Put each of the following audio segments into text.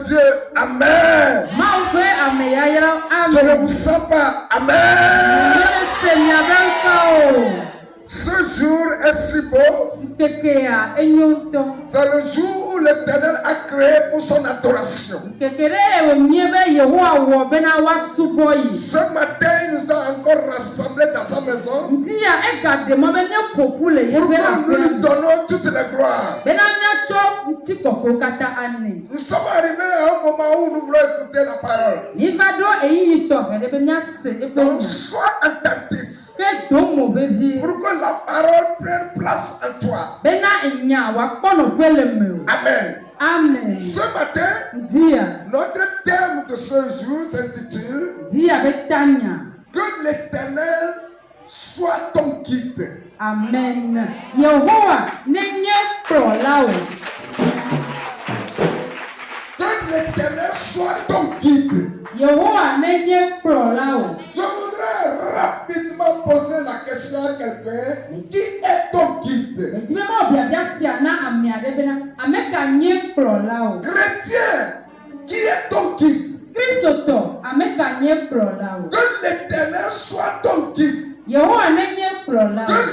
Dieu. Amen. Je ne vous sens pas. Amen. Ce jour est si beau. C'est le jour où l'Éternel a créé pour son adoration. Ce matin, il nous a encore rassemblés dans sa maison pour que nous lui donnons toutes les gloires. Nous sommes arrivés à un moment où nous voulons écouter la parole. Donc, sois attentif. Pour que la parole prenne place en toi. Amen. Amen. Ce matin, notre thème de ce jour s'intitule Que l'Éternel soit ton guide. Amen. Yehowa nenye prolao. Que l'Éternel soit ton guide. Yehowa nenye prolao. Je voudrais rapidement poser la question à quelqu'un. Qui est ton guide? Chrétien, qui est ton guide? Que l'Éternel soit ton guide. Que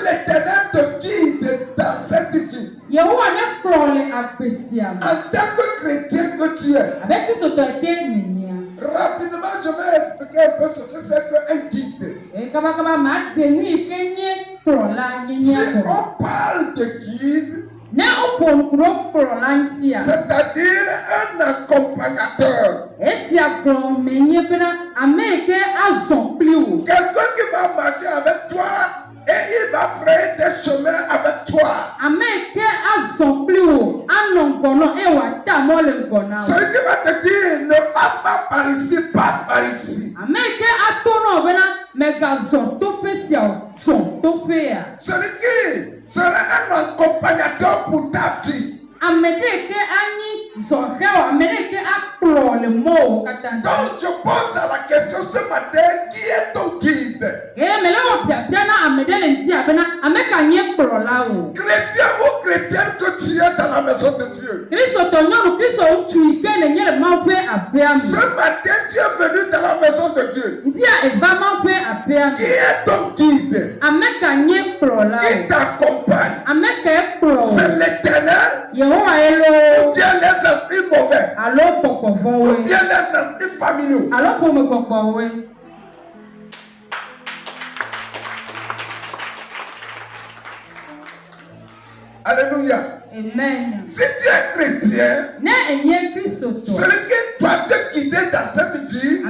l'Éternel te guide dans cette vie. En tant que chrétien que tu es. Rapidement, je vais expliquer un peu ce que c'est qu'un guide. Si on parle de guide, c'est-à-dire un accompagnateur. Quelqu'un qui va marcher avec toi et il va frayer des chemins avec toi. Celui qui va te dire ne va pas par ici, pas par ici. Celui qui sera un accompagnateur pour ta vie. Donc je pose à la question ce matin, qui est ton guide? Chrétien ou chrétienne que tu es dans la maison de Dieu. Ce matin tu es venu dans la maison de Dieu. Qui est ton guide? Qui t'accompagne? C'est l'Éternel? Ou bien les esprits mauvais? Ou bien les esprits familiaux? Alléluia. Amen. Si tu es chrétien, celui qui doit te guider dans cette vie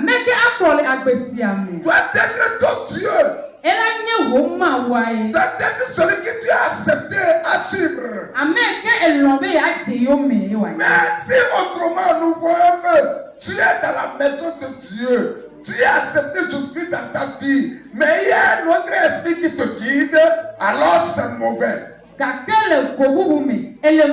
doit être ton Dieu. Doit être celui que tu as accepté à suivre. Mais si autrement nous voyons que tu es dans la maison de Dieu, tu as accepté Jésus-Christ dans ta vie, mais il y a un autre esprit qui te guide, alors c'est mauvais. Il y a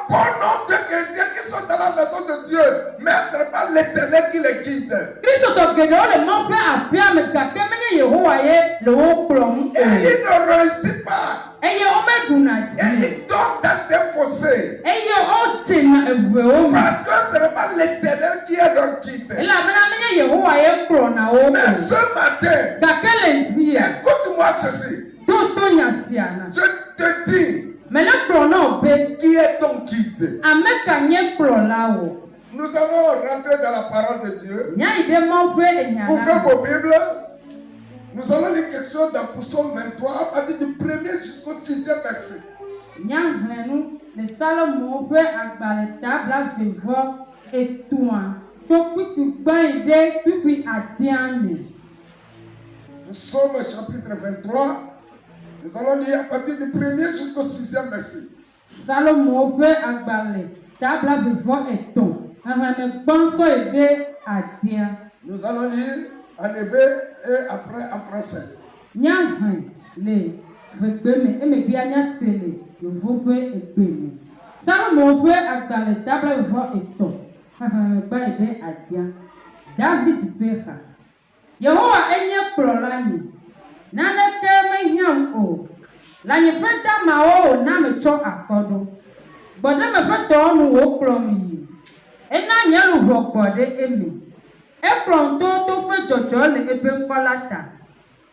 bon nombre de chrétiens qui sont dans la maison de Dieu, mais ce n'est pas l'Éternel qui les guide. Et il ne réussit pas. Et il tombe dans des fossés. Parce que ce n'est pas l'Éternel qui est leur guide. Mais ce matin, écoute-moi ceci. Je te dis, qui est ton guide? Nous allons rentrer dans la parole de Dieu. Ouvrez vos Bibles. Nous allons lire quelque chose dans Psaume 23, à partir du 1er jusqu'au 6e verset. Psaume chapitre 23. Nous allons lire à partir du 1er jusqu'au 6e verset. Nous allons lire en hébreu et après en français. David Becha. Yehowa enye kplɔla mi. Naneke mehiãm o. La nyepeta mao na me cho akodo. Bode me peto nu wo promi. Ena nyelu bokode emi. E pronto to pe jojo le ebe nkolata.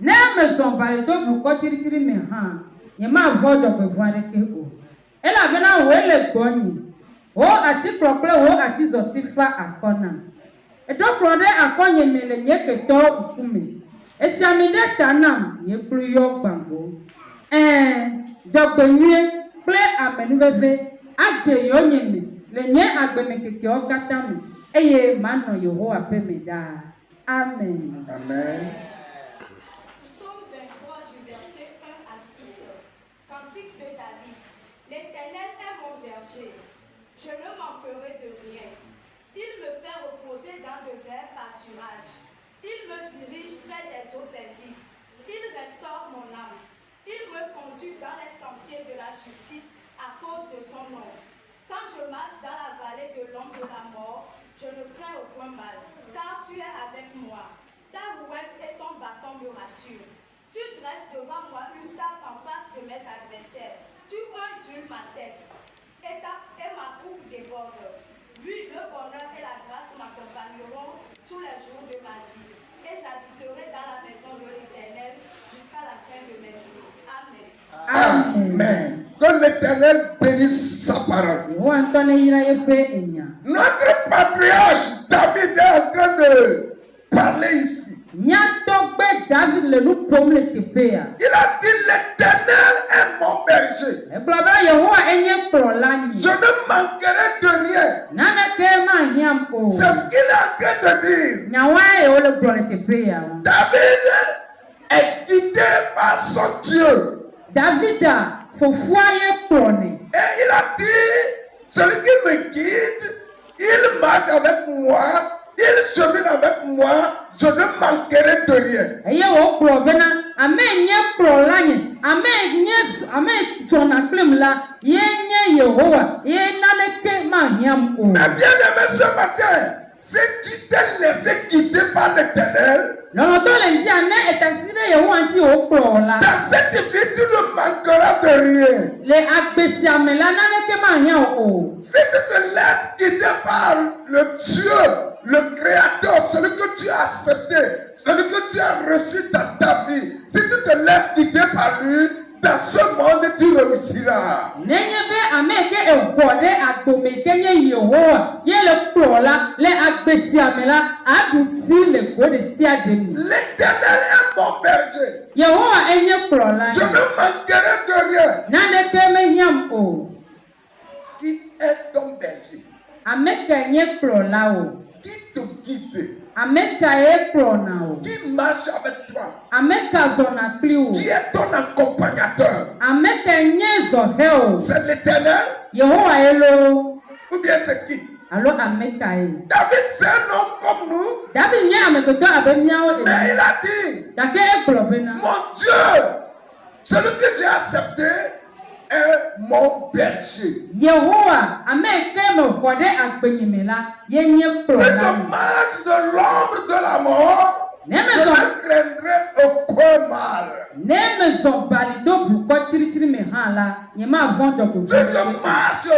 Ne me zombale to bu ko chiri me ha. Ye ma vodo be voade ke o. Ela bena we le goni. O ati prokle o ati zotifa akona. E do prode akonye mele nye keto ukume. Esi amide tanam ye pluyo bambo. Dogbenye ple amenuveve ade yonyeme le nye agbenekeke okatami eye mano Yehowa pemeda. Amen. Amen. Psaume 23 du verset 1 à 6. Cantique de David. L'Éternel est mon berger. Je ne manquerai de rien. Il me fait reposer dans de verts pâturages. Il me dirige près des eaux paisibles. Il restaure mon âme. Il me conduit dans les sentiers de la justice à cause de son nom. Quand je marche dans la vallée de l'ombre de la mort, je ne crains aucun mal, car tu es avec moi. Ta rouette et ton bâton me rassurent. Tu dresses devant moi une table en face de mes adversaires. Tu untules ma tête et ma coupe déborde. Oui, le bonheur et la grâce m'accompagneront tous les jours de ma vie. Et j'habiterai dans la maison de l'Éternel jusqu'à la fin de mes jours. Amen. Amen. Que l'Éternel bénisse sa parole. Notre patriarche David est en train de parler ici. Il a dit l'Éternel est mon berger. Je ne manquerai de rien. C'est ce qu'il est en train de dire. David est guidé par son Dieu. Davida fofoye prone. Et il a dit, celui qui me guide, il marche avec moi, il chemine avec moi, je ne manquerai de rien. Eye wo pro bena ame nye pro lanye ame zona klem la ye nye Yehowa ye naneke ma hiam o. Mais bien aimé ce matin, si tu t'es laissé guider par l'Éternel, dans cette vie tu ne manqueras de rien. Si tu te laisses guider par le Dieu, le Créateur, celui que tu as accepté, celui que tu as reçu dans ta vie, si tu te laisses guider par lui, dans ce monde tu réussiras. L'Éternel est mon berger. Je ne manquerai de rien. Qui est ton berger? Qui te guide? Qui marche avec toi? Qui est ton accompagnateur? C'est l'Éternel? Ou bien c'est qui? David c'est un homme comme nous. Mais il a dit, mon Dieu, celui que j'ai accepté est mon berger. C'est je marche de l'ombre de la mort, je ne craindrai aucun mal. Si je marche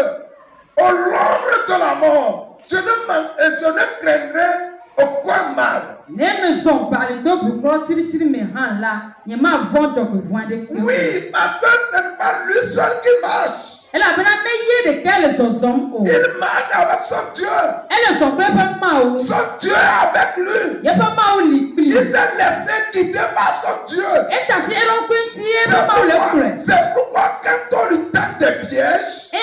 au l'ombre de la mort, je ne craindrai aucun mal. Oui, parce que ce n'est pas lui seul qui marche. Il marche avec son Dieu. Son Dieu est avec lui. Il s'est laissé guider par son Dieu. C'est pourquoi quand on lui tend des pièges, il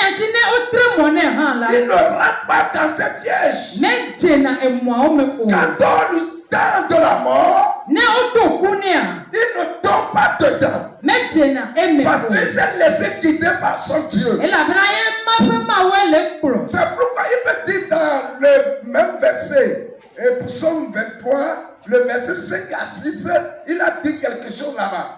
ne rentre pas dans ces pièges. Quand on lui tend de la mort, il ne tombe pas dedans. Parce qu'il s'est laissé guider par son Dieu. C'est pourquoi il me dit dans le même verset, et Psaume 23, le verset 5 à 6, il a dit quelque chose là-bas.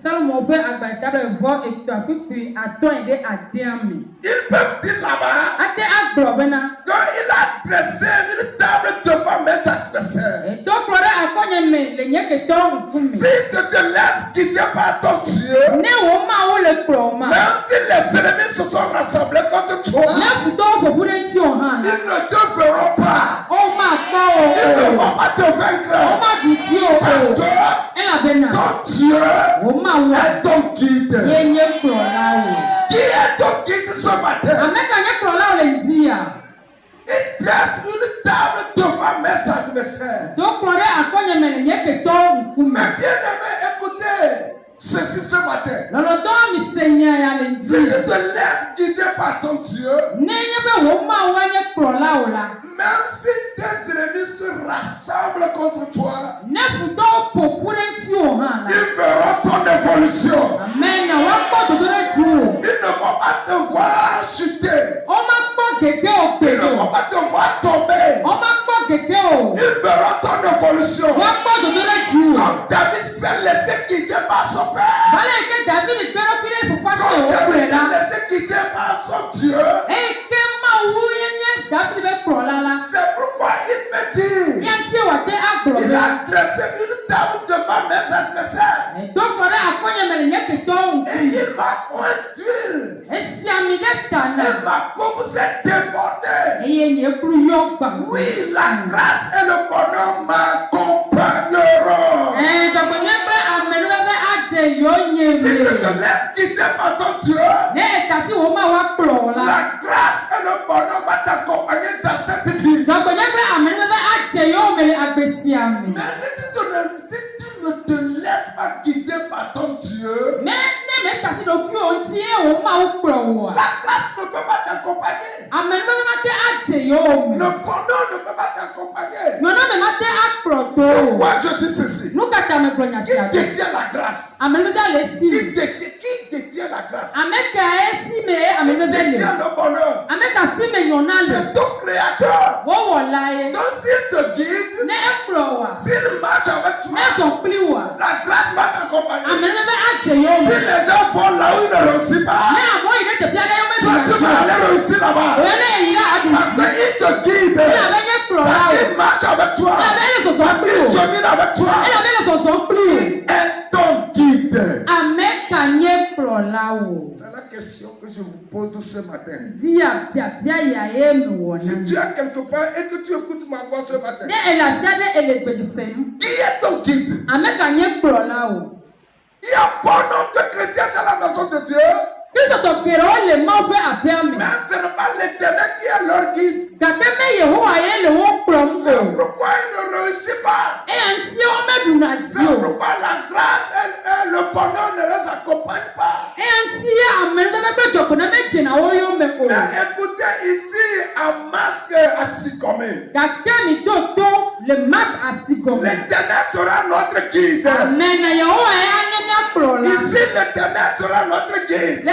Salomon fait agbadable voix et toi puis à toi aider à terme. Ils peuvent dire là-bas. Ate aglobena. Donc il a dressé une table devant mes adversaires. Et donc pour akonya me le nyeke to nkumi. Si tu te laisses guider par ton Dieu, Ne wo ma wo le kloma. même si les ennemis se sont rassemblés contre toi, Ne futo ko bude ti o han. ils ne te feront pas. O ma pa Ils ne o. vont pas te O vaincre. ma di o. Parce que Ela bena. ton Dieu O ma wo. est ton guide. Ye nye klola o. Qui est ton guide ce matin? Ameka nye klola o le dia. Il dresse une table devant mes adversaires. Donc pour akonya me le nyeke to nkumi. Mais bien aimé, écoutez ceci ce matin. Lolo do mi senya ya le Si dia. tu te laisses guider par ton Dieu, Ne nye be wo ma wo nye klola o la. même si tes ennemis se rassemblent contre toi, Ne futo po bude ti o han la. ils verront ton évolution. Amen. Wa ko to do ti o. Ils ne vont pas te voir chuter. O ma po keke o Ils ne pedo. vont pas te voir tomber. O ma po keke o. Ils verront ton évolution. Wa ko to do ti o. Comme David s'est laissé guider par son père. Bale ke David pero pile fu fa Comme te o David pe la. s'est laissé guider par son Dieu. E ke ma wu ye nye David be pro la la. C'est pourquoi il me dit, Ye ti wa te agro il be. a dressé une table devant mes adversaires. E to ko re akonye me nye ke to. Et il m'a conduit. E si ami de tana. Et ma coupe s'est débordée. E ye nye kru yo gba. Oui, la grâce et le bonheur m'accompagneront. E to ko nye pe amenu be ate yo nye Si tu te me. laisses guider par ton Dieu, Ne e ta si wo ma wa pro la. la grâce et le bonheur va t'accompagner dans cette vie. Donc, on a amené à Théo, mais à Bessiam. Mais si tu ne te laisses pas guider par ton Dieu, Mais ne pas si le plus entier au Mao. la grâce ne peut pas t'accompagner. Amené à Théo. Le bonheur ne peut pas t'accompagner. Non, non, mais à Proto. Pourquoi je dis ceci? Nous catame Qui prononciation. détient la grâce? Amené à l'estime. Qui détient la grâce? Avec à estime, Qui amené à détient le bonheur? Avec à estime, yon a le. C'est ton créateur. Wow, là, Donc s'il te guide, ne pro. s'il marche avec toi, Ne son plus. la grâce va t'accompagner. Amené à Si Théo. les gens vont là où ils ne réussissent pas, Mais à moi, il est bien toi tu vas aller réussir là-bas. Parce qu'il te guide. Parce qu'il marche avec toi. Parce qu'il chemine avec toi. Il est ton guide. C'est la question que je vous pose ce matin. Si tu es quelque part et que tu écoutes ma voix ce matin, qui est ton guide? Il y a bon nombre de chrétiens dans la maison de Dieu, mais ce n'est pas l'Éternel qui est leur guide. C'est pourquoi ils ne réussissent pas. C'est pourquoi la grâce et le bonheur ne les accompagnent pas. Mais écoutez ici à Marc Asicomé. L'Éternel sera notre guide. Ici l'Éternel sera notre guide.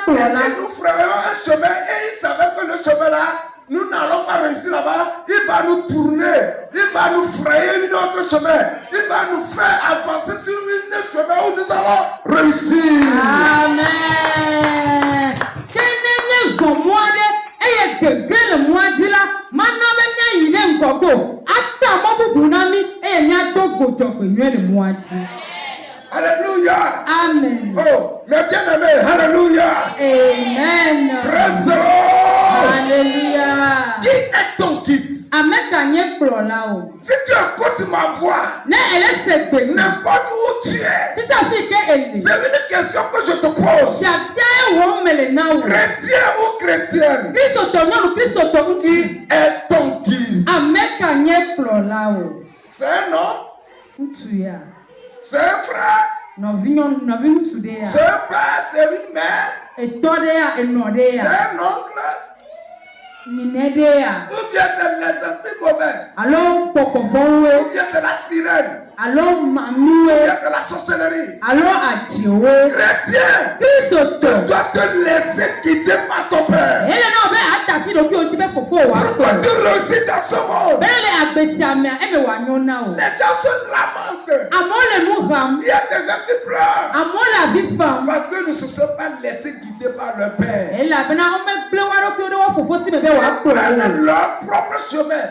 Et nous ferons un chemin et il savait que le chemin là, nous n'allons pas réussir là-bas. Il va nous tourner. Il va nous frayer un autre chemin. Il va nous faire avancer sur un chemin où nous allons réussir. Amen. Alléluia. Amen. Oh, mes bien-aimés, alléluia. Amen. Praise the Lord. Alléluia. Qui est ton guide? Si tu écoutes ma voix, n'importe où tu es, c'est une question que je te pose. Chrétien ou chrétienne, qui est ton guide? C'est un homme, c'est un frère, c'est un frère, c'est une mère, c'est un oncle, ou bien c'est les esprits mauvais, ou bien c'est la sirène, ou bien c'est la sorcellerie. Chrétien, tu dois te laisser guider par ton Père. Pourquoi tu réussis dans ce monde? Les gens se lamentent. Il y a des gens qui pleurent. Parce que ne se sont pas laissés guider par leur père. Ils prennent leur propre chemin.